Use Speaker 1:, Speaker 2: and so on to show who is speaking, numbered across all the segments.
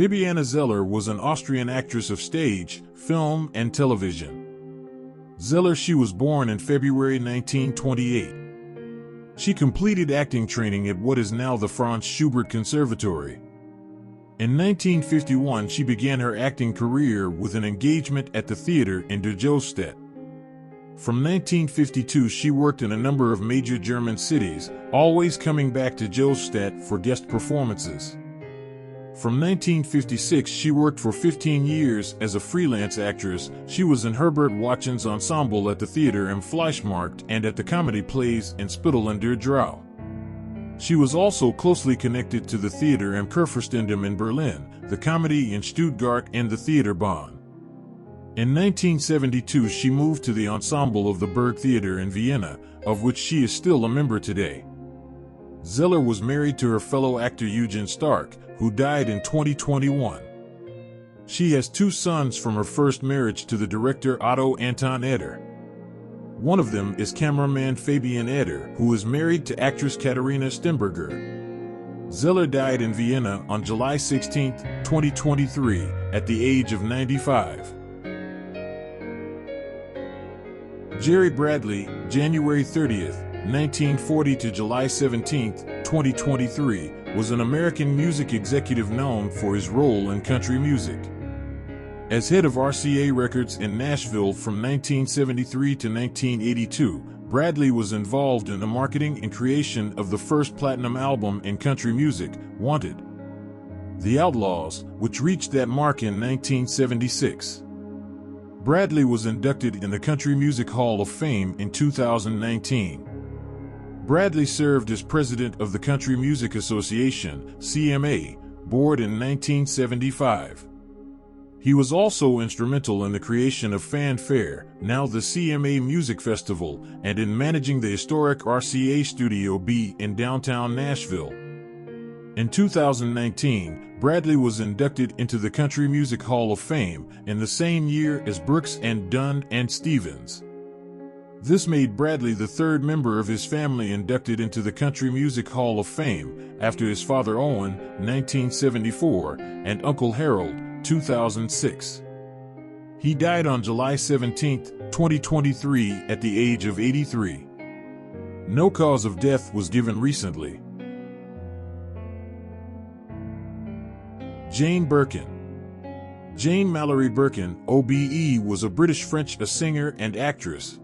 Speaker 1: Bibiana Zeller was an Austrian actress of stage, film, and television. Zeller, she was born in February 1928. She completed acting training at what is now the Franz Schubert Conservatory. In 1951, she began her acting career with an engagement at the theater in Der Jostadt. From 1952, she worked in a number of major German cities, always coming back to Jostadt for guest performances. From 1956, she worked for 15 years as a freelance actress. She was in Herbert Wachen's ensemble at the theater Im Fleischmarkt and at the comedy plays in Spittel und der Drau. She was also closely connected to the theater Im Kurfürstentum in Berlin, the comedy in Stuttgart, and the theater Bonn. In 1972, she moved to the ensemble of the Burg Theater in Vienna, of which she is still a member today. Zeller was married to her fellow actor Eugen Stark, who died in 2021. She has 2 sons from her first marriage to the director Otto Anton Eder. One of them is cameraman Fabian Eder, who is married to actress Katharina Stimberger. Zeller died in Vienna on July 16, 2023, at the age of 95. Jerry Bradley, January 30th, 1940 to July 17, 2023, was an American music executive known for his role in country music. As head of RCA Records in Nashville from 1973 to 1982, Bradley was involved in the marketing and creation of the first platinum album in country music, Wanted: The Outlaws, which reached that mark in 1976. Bradley was inducted in the Country Music Hall of Fame in 2019. Bradley served as president of the Country Music Association, CMA, board in 1975. He was also instrumental in the creation of Fanfare, now the CMA Music Festival, and in managing the historic RCA Studio B in downtown Nashville. In 2019, Bradley was inducted into the Country Music Hall of Fame in the same year as Brooks and Dunn and Stevens. This made Bradley the 3rd member of his family inducted into the Country Music Hall of Fame, after his father Owen, 1974, and Uncle Harold, 2006. He died on July 17, 2023, at the age of 83. No cause of death was given recently. Jane Birkin. Jane Mallory Birkin, OBE, was a British-French singer and actress.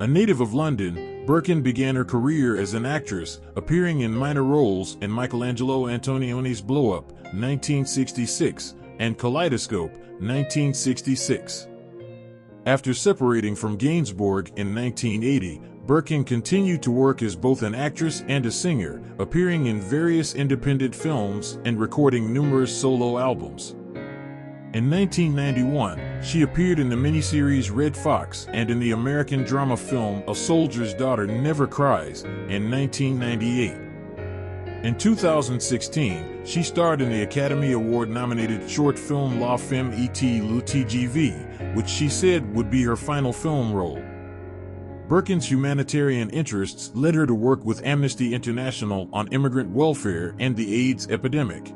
Speaker 1: A native of London, Birkin began her career as an actress, appearing in minor roles in Michelangelo Antonioni's Blow Up, 1966, and Kaleidoscope, 1966. After separating from Gainsbourg in 1980, Birkin continued to work as both an actress and a singer, appearing in various independent films and recording numerous solo albums. In 1991, she appeared in the miniseries Red Fox and in the American drama film A Soldier's Daughter Never Cries in 1998. In 2016, she starred in the Academy Award-nominated short film La Femme et le TGV, which she said would be her final film role. Birkin's humanitarian interests led her to work with Amnesty International on immigrant welfare and the AIDS epidemic.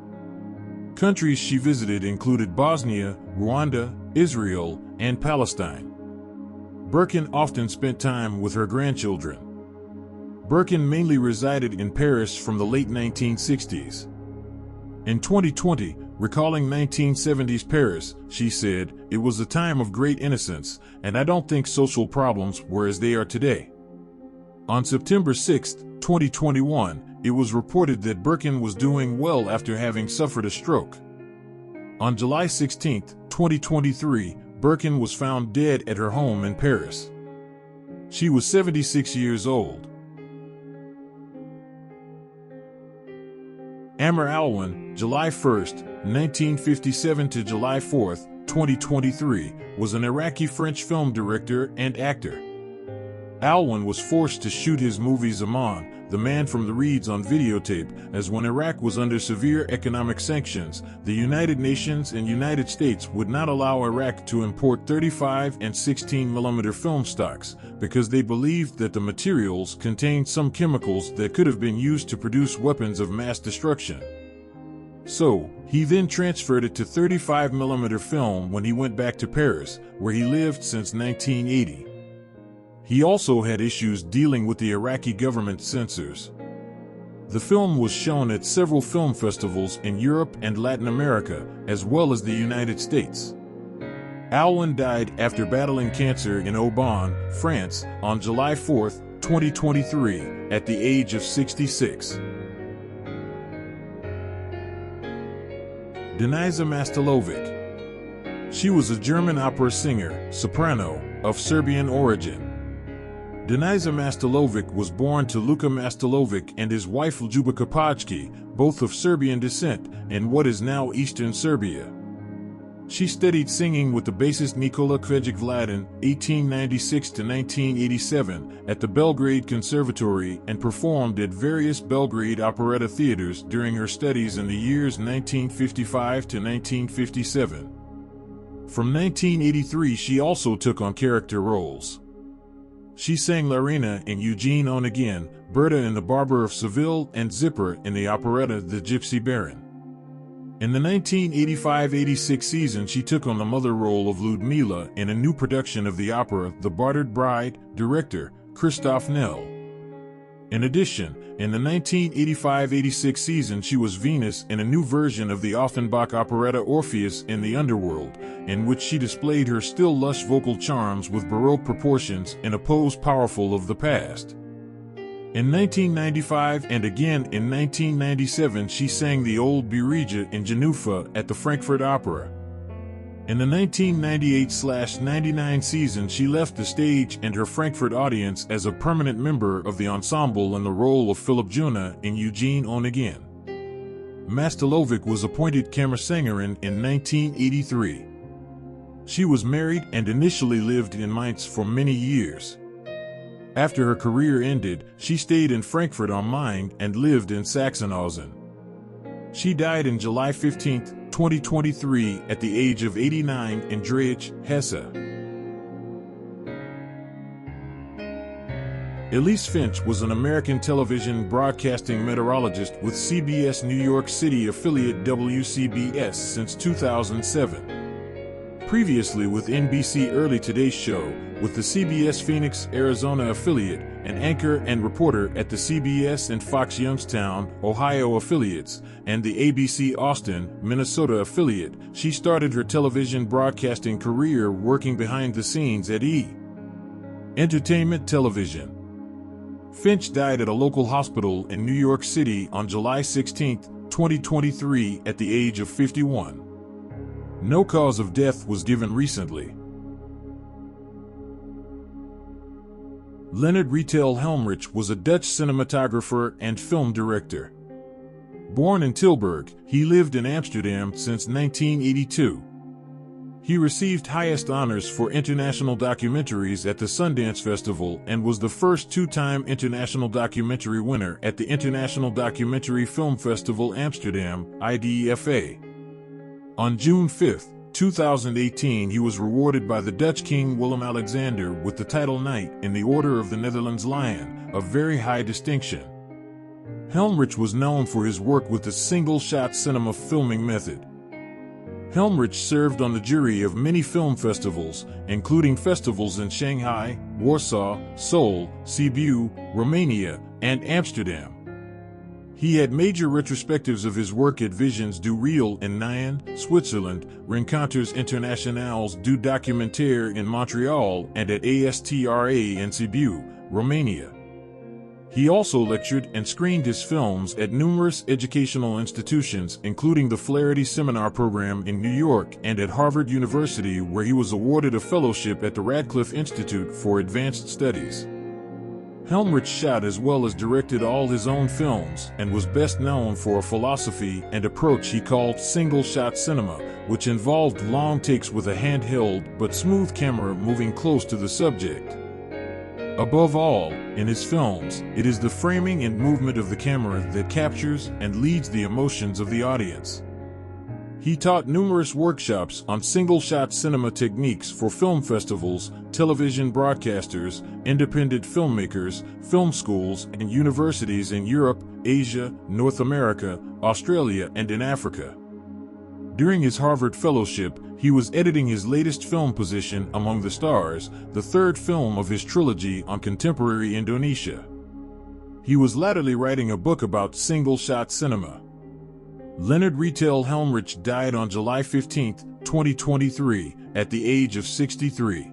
Speaker 1: Countries she visited included Bosnia, Rwanda, Israel, and Palestine. Birkin often spent time with her grandchildren. Birkin mainly resided in Paris from the late 1960s. In 2020, recalling 1970s Paris, she said, "It was a time of great innocence, and I don't think social problems were as they are today." On September 6, 2021, it was reported that Birkin was doing well after having suffered a stroke. On July 16, 2023, Birkin was found dead at her home in Paris. She was 76 years old. Amer Alwan, July 1, 1957 to July 4, 2023, was an Iraqi-French film director and actor. Alwyn was forced to shoot his movie Zaman, The Man from the Reeds on videotape, as when Iraq was under severe economic sanctions, the United Nations and United States would not allow Iraq to import 35 and 16mm film stocks, because they believed that the materials contained some chemicals that could have been used to produce weapons of mass destruction. So, he then transferred it to 35mm film when he went back to Paris, where he lived since 1980. He also had issues dealing with the Iraqi government censors. The film was shown at several film festivals in Europe and Latin America, as well as the United States. Alwyn died after battling cancer in Aubonne, France, on July 4, 2023, at the age of 66. Daniza Mastolovic. She was a German opera singer, soprano, of Serbian origin. Daniza Mastolovic was born to Luka Mastolovic and his wife Ljubica Pajki, both of Serbian descent, in what is now eastern Serbia. She studied singing with the bassist Nikola Kvejic Vladin, 1896 to 1987, at the Belgrade Conservatory and performed at various Belgrade operetta theaters during her studies in the years 1955 to 1957. From 1983 she also took on character roles. She sang Larina in Eugene Onegin, Berta in The Barber of Seville, and Zipper in the operetta The Gypsy Baron. In the 1985-86 season she took on the mother role of Ludmila in a new production of the opera The Bartered Bride, director Christoph Nell. In addition, in the 1985-86 season she was Venus in a new version of the Offenbach operetta Orpheus in the Underworld, in which she displayed her still lush vocal charms with Baroque proportions in a pose powerful of the past. In 1995 and again in 1997 she sang the old Birija in Genufa at the Frankfurt Opera. In the 1998-99 season she left the stage and her Frankfurt audience as a permanent member of the ensemble in the role of Philip Juna in Eugene Onegin. Mastolovic was appointed Kammersängerin in 1983. She was married and initially lived in Mainz for many years. After her career ended, she stayed in Frankfurt am Main and lived in Sachsenhausen. She died on July 15, 2023, at the age of 89 in Dreieich, Hesse. Elise Finch was an American television broadcasting meteorologist with CBS New York City affiliate WCBS since 2007. Previously with NBC Early Today Show, with the CBS Phoenix, Arizona affiliate, an anchor and reporter at the CBS and Fox Youngstown, Ohio affiliates, and the ABC Austin, Minnesota affiliate, she started her television broadcasting career working behind the scenes at E! Entertainment Television. Finch died at a local hospital in New York City on July 16, 2023, at the age of 51. No cause of death was given recently. Leonard Retel Helmrich was a Dutch cinematographer and film director. Born in Tilburg, he lived in Amsterdam since 1982. He received highest honors for international documentaries at the Sundance Festival and was the first two-time international documentary winner at the International Documentary Film Festival Amsterdam, IDFA. On June 5, 2018, he was rewarded by the Dutch King Willem-Alexander with the title Knight in the Order of the Netherlands Lion, a very high distinction. Helmrich was known for his work with the single-shot cinema filming method. Helmrich served on the jury of many film festivals, including festivals in Shanghai, Warsaw, Seoul, Sibiu, Romania, and Amsterdam. He had major retrospectives of his work at Visions du Réel in Nyon, Switzerland, Rencontres Internationales du Documentaire in Montreal, and at ASTRA in Sibiu, Romania. He also lectured and screened his films at numerous educational institutions, including the Flaherty Seminar Program in New York and at Harvard University, where he was awarded a fellowship at the Radcliffe Institute for Advanced Studies. Helmrich shot as well as directed all his own films and was best known for a philosophy and approach he called single-shot cinema, which involved long takes with a handheld but smooth camera moving close to the subject. Above all, in his films, it is the framing and movement of the camera that captures and leads the emotions of the audience. He taught numerous workshops on single-shot cinema techniques for film festivals, television broadcasters, independent filmmakers, film schools, and universities in Europe, Asia, North America, Australia, and in Africa. During his Harvard Fellowship, he was editing his latest film, Position Among the Stars, the third film of his trilogy on contemporary Indonesia. He was latterly writing a book about single-shot cinema. Leonard Helmrich died on July 15, 2023, at the age of 63.